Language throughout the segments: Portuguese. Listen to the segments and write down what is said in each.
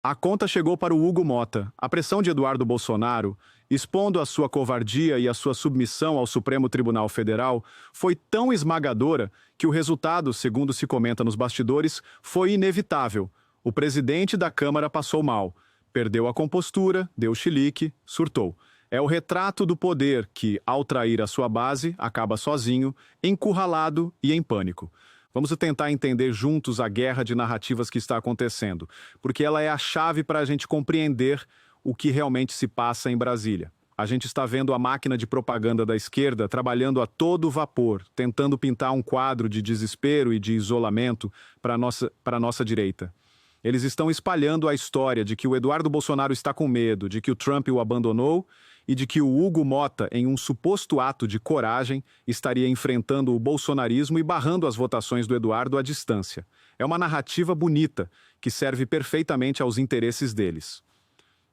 A conta chegou para o Hugo Mota. A pressão de Eduardo Bolsonaro, expondo a sua covardia e a sua submissão ao Supremo Tribunal Federal, foi tão esmagadora que o resultado, segundo se comenta nos bastidores, foi inevitável. O presidente da Câmara passou mal, perdeu a compostura, deu chilique, surtou. É o retrato do poder que, ao trair a sua base, acaba sozinho, encurralado e em pânico. Vamos tentar entender juntos a guerra de narrativas que está acontecendo, porque ela é a chave para a gente compreender o que realmente se passa em Brasília. A gente está vendo a máquina de propaganda da esquerda trabalhando a todo vapor, tentando pintar um quadro de desespero e de isolamento para a nossa direita. Eles estão espalhando a história de que o Eduardo Bolsonaro está com medo, de que o Trump o abandonou e de que o Hugo Mota, em um suposto ato de coragem, estaria enfrentando o bolsonarismo e barrando as votações do Eduardo à distância. É uma narrativa bonita, que serve perfeitamente aos interesses deles.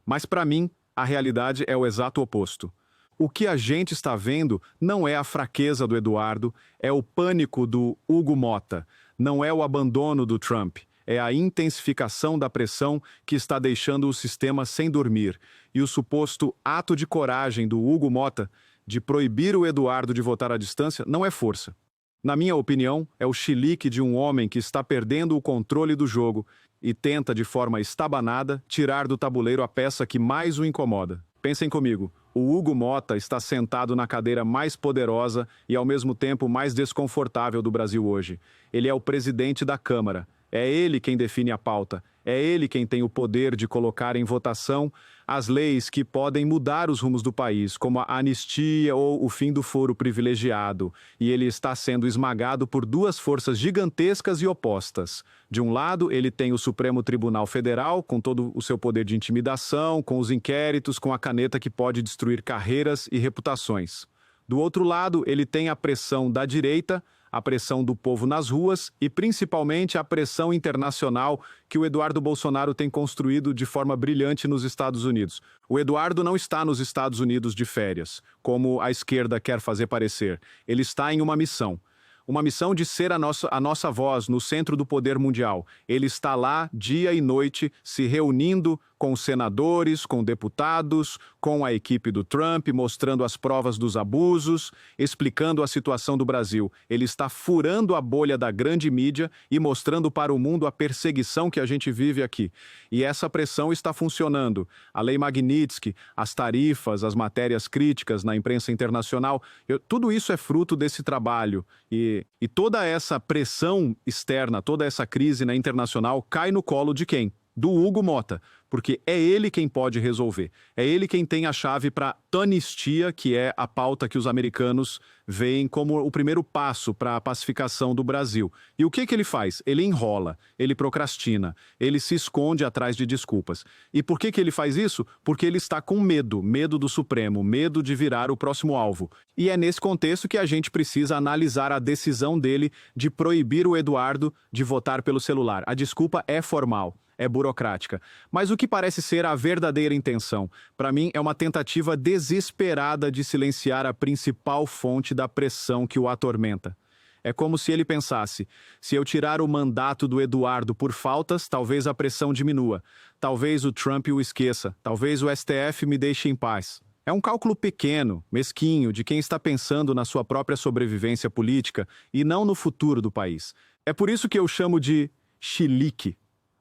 Mas para mim, a realidade é o exato oposto. O que a gente está vendo não é a fraqueza do Eduardo, é o pânico do Hugo Mota, não é o abandono do Trump. É a intensificação da pressão que está deixando o sistema sem dormir, e o suposto ato de coragem do Hugo Mota de proibir o Eduardo de votar à distância não é força. Na minha opinião, é o chilique de um homem que está perdendo o controle do jogo e tenta, de forma estabanada, tirar do tabuleiro a peça que mais o incomoda. Pensem comigo, o Hugo Mota está sentado na cadeira mais poderosa e, ao mesmo tempo, mais desconfortável do Brasil hoje. Ele é o presidente da Câmara. É ele quem define a pauta, é ele quem tem o poder de colocar em votação as leis que podem mudar os rumos do país, como a anistia ou o fim do foro privilegiado, e ele está sendo esmagado por duas forças gigantescas e opostas. De um lado, ele tem o Supremo Tribunal Federal, com todo o seu poder de intimidação, com os inquéritos, com a caneta que pode destruir carreiras e reputações. Do outro lado, ele tem a pressão da direita, a pressão do povo nas ruas e, principalmente, a pressão internacional que o Eduardo Bolsonaro tem construído de forma brilhante nos Estados Unidos. O Eduardo não está nos Estados Unidos de férias, como a esquerda quer fazer parecer. Ele está em uma missão. Uma missão de ser a nossa voz no centro do poder mundial. Ele está lá dia e noite se reunindo com senadores, com deputados, com a equipe do Trump, mostrando as provas dos abusos, explicando a situação do Brasil. Ele está furando a bolha da grande mídia e mostrando para o mundo a perseguição que a gente vive aqui. E essa pressão está funcionando. A Lei Magnitsky, as tarifas, as matérias críticas na imprensa internacional, tudo isso é fruto desse trabalho. E toda essa pressão externa, toda essa crise na internacional cai no colo de quem? Do Hugo Mota, porque é ele quem pode resolver. É ele quem tem a chave para a anistia, que é a pauta que os americanos veem como o primeiro passo para a pacificação do Brasil. E o que ele faz? Ele enrola, ele procrastina, ele se esconde atrás de desculpas. E por que ele faz isso? Porque ele está com medo, medo do Supremo, medo de virar o próximo alvo. E é nesse contexto que a gente precisa analisar a decisão dele de proibir o Eduardo de votar pelo celular. A desculpa é formal. É burocrática. Mas o que parece ser a verdadeira intenção, para mim, é uma tentativa desesperada de silenciar a principal fonte da pressão que o atormenta. É como se ele pensasse, se eu tirar o mandato do Eduardo por faltas, talvez a pressão diminua. Talvez o Trump o esqueça. Talvez o STF me deixe em paz. É um cálculo pequeno, mesquinho, de quem está pensando na sua própria sobrevivência política e não no futuro do país. É por isso que eu chamo de chilique.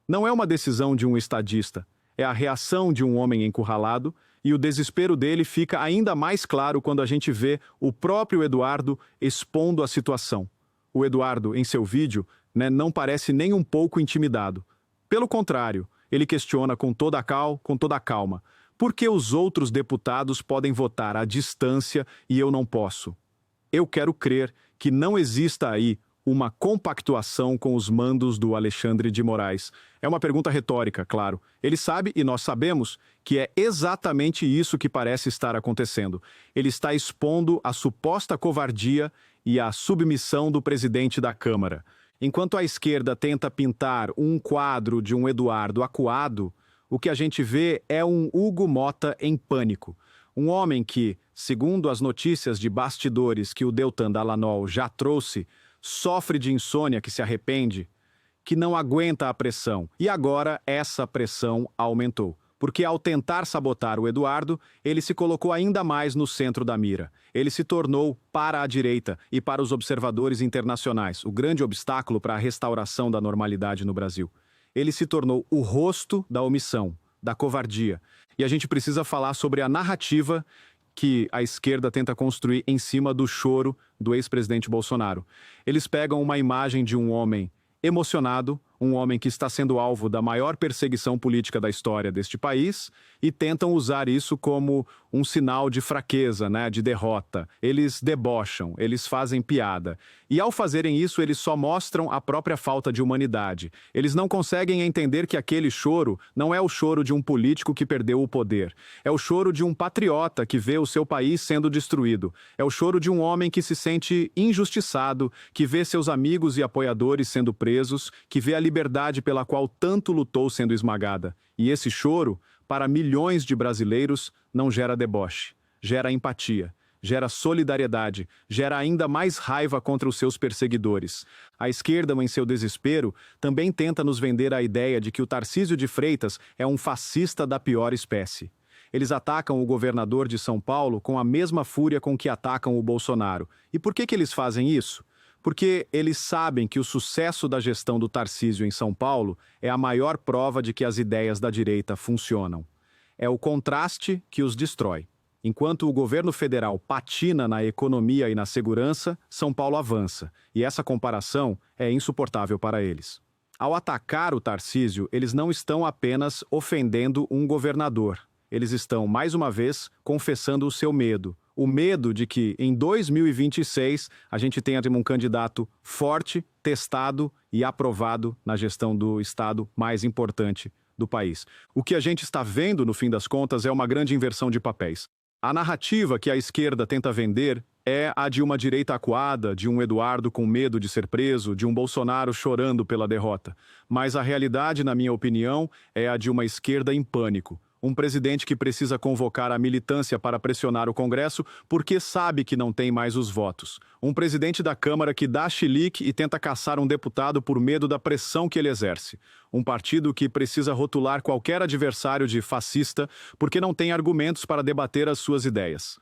Não é uma decisão de um estadista, é a reação de um homem encurralado, e o desespero dele fica ainda mais claro quando a gente vê o próprio Eduardo expondo a situação. O Eduardo, em seu vídeo, não parece nem um pouco intimidado. Pelo contrário, ele questiona com toda a calma, por que os outros deputados podem votar à distância e eu não posso? Eu quero crer que não exista aí uma compactuação com os mandos do Alexandre de Moraes. É uma pergunta retórica, claro. Ele sabe, e nós sabemos, que é exatamente isso que parece estar acontecendo. Ele está expondo a suposta covardia e a submissão do presidente da Câmara. Enquanto a esquerda tenta pintar um quadro de um Eduardo acuado, o que a gente vê é um Hugo Mota em pânico. Um homem que, segundo as notícias de bastidores que o Deltan Dallagnol já trouxe, sofre de insônia que se arrepende, que não aguenta a pressão. E agora essa pressão aumentou. Porque ao tentar sabotar o Eduardo, ele se colocou ainda mais no centro da mira. Ele se tornou, para a direita e para os observadores internacionais, o grande obstáculo para a restauração da normalidade no Brasil. Ele se tornou o rosto da omissão, da covardia. E a gente precisa falar sobre a narrativa que a esquerda tenta construir em cima do choro do ex-presidente Bolsonaro. Eles pegam uma imagem de um homem emocionado, um homem que está sendo alvo da maior perseguição política da história deste país, e tentam usar isso como um sinal de fraqueza, né, de derrota. Eles debocham, eles fazem piada. E ao fazerem isso, eles só mostram a própria falta de humanidade. Eles não conseguem entender que aquele choro não é o choro de um político que perdeu o poder. É o choro de um patriota que vê o seu país sendo destruído. É o choro de um homem que se sente injustiçado, que vê seus amigos e apoiadores sendo presos, que vê a liberdade pela qual tanto lutou sendo esmagada. E esse choro, para milhões de brasileiros, não gera deboche, gera empatia, gera solidariedade, gera ainda mais raiva contra os seus perseguidores. A esquerda, em seu desespero, também tenta nos vender a ideia de que o Tarcísio de Freitas é um fascista da pior espécie. Eles atacam o governador de São Paulo com a mesma fúria com que atacam o Bolsonaro. E por que eles fazem isso? Porque eles sabem que o sucesso da gestão do Tarcísio em São Paulo é a maior prova de que as ideias da direita funcionam. É o contraste que os destrói. Enquanto o governo federal patina na economia e na segurança, São Paulo avança. E essa comparação é insuportável para eles. Ao atacar o Tarcísio, eles não estão apenas ofendendo um governador. Eles estão, mais uma vez, confessando o seu medo. O medo de que, em 2026, a gente tenha um candidato forte, testado e aprovado na gestão do estado mais importante do país. O que a gente está vendo, no fim das contas, é uma grande inversão de papéis. A narrativa que a esquerda tenta vender é a de uma direita acuada, de um Eduardo com medo de ser preso, de um Bolsonaro chorando pela derrota. Mas a realidade, na minha opinião, é a de uma esquerda em pânico. Um presidente que precisa convocar a militância para pressionar o Congresso porque sabe que não tem mais os votos. Um presidente da Câmara que dá chilique e tenta caçar um deputado por medo da pressão que ele exerce. Um partido que precisa rotular qualquer adversário de fascista porque não tem argumentos para debater as suas ideias.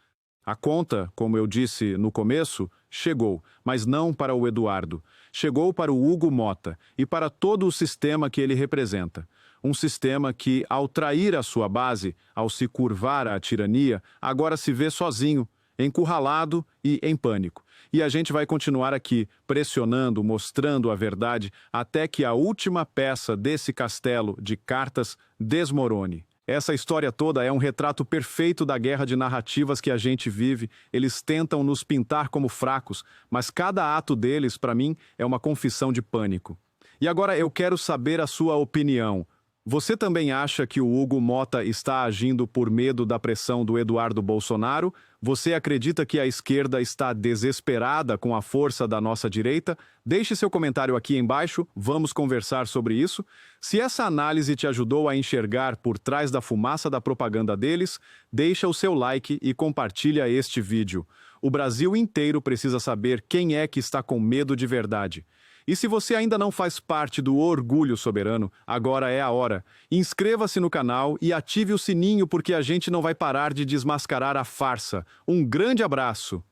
A conta, como eu disse no começo, chegou, mas não para o Eduardo. Chegou para o Hugo Mota e para todo o sistema que ele representa. Um sistema que, ao trair a sua base, ao se curvar à tirania, agora se vê sozinho, encurralado e em pânico. E a gente vai continuar aqui, pressionando, mostrando a verdade, até que a última peça desse castelo de cartas desmorone. Essa história toda é um retrato perfeito da guerra de narrativas que a gente vive. Eles tentam nos pintar como fracos, mas cada ato deles, para mim, é uma confissão de pânico. E agora eu quero saber a sua opinião. Você também acha que o Hugo Mota está agindo por medo da pressão do Eduardo Bolsonaro? Você acredita que a esquerda está desesperada com a força da nossa direita? Deixe seu comentário aqui embaixo, vamos conversar sobre isso. Se essa análise te ajudou a enxergar por trás da fumaça da propaganda deles, deixa o seu like e compartilha este vídeo. O Brasil inteiro precisa saber quem é que está com medo de verdade. E se você ainda não faz parte do Orgulho Soberano, agora é a hora. Inscreva-se no canal e ative o sininho porque a gente não vai parar de desmascarar a farsa. Um grande abraço!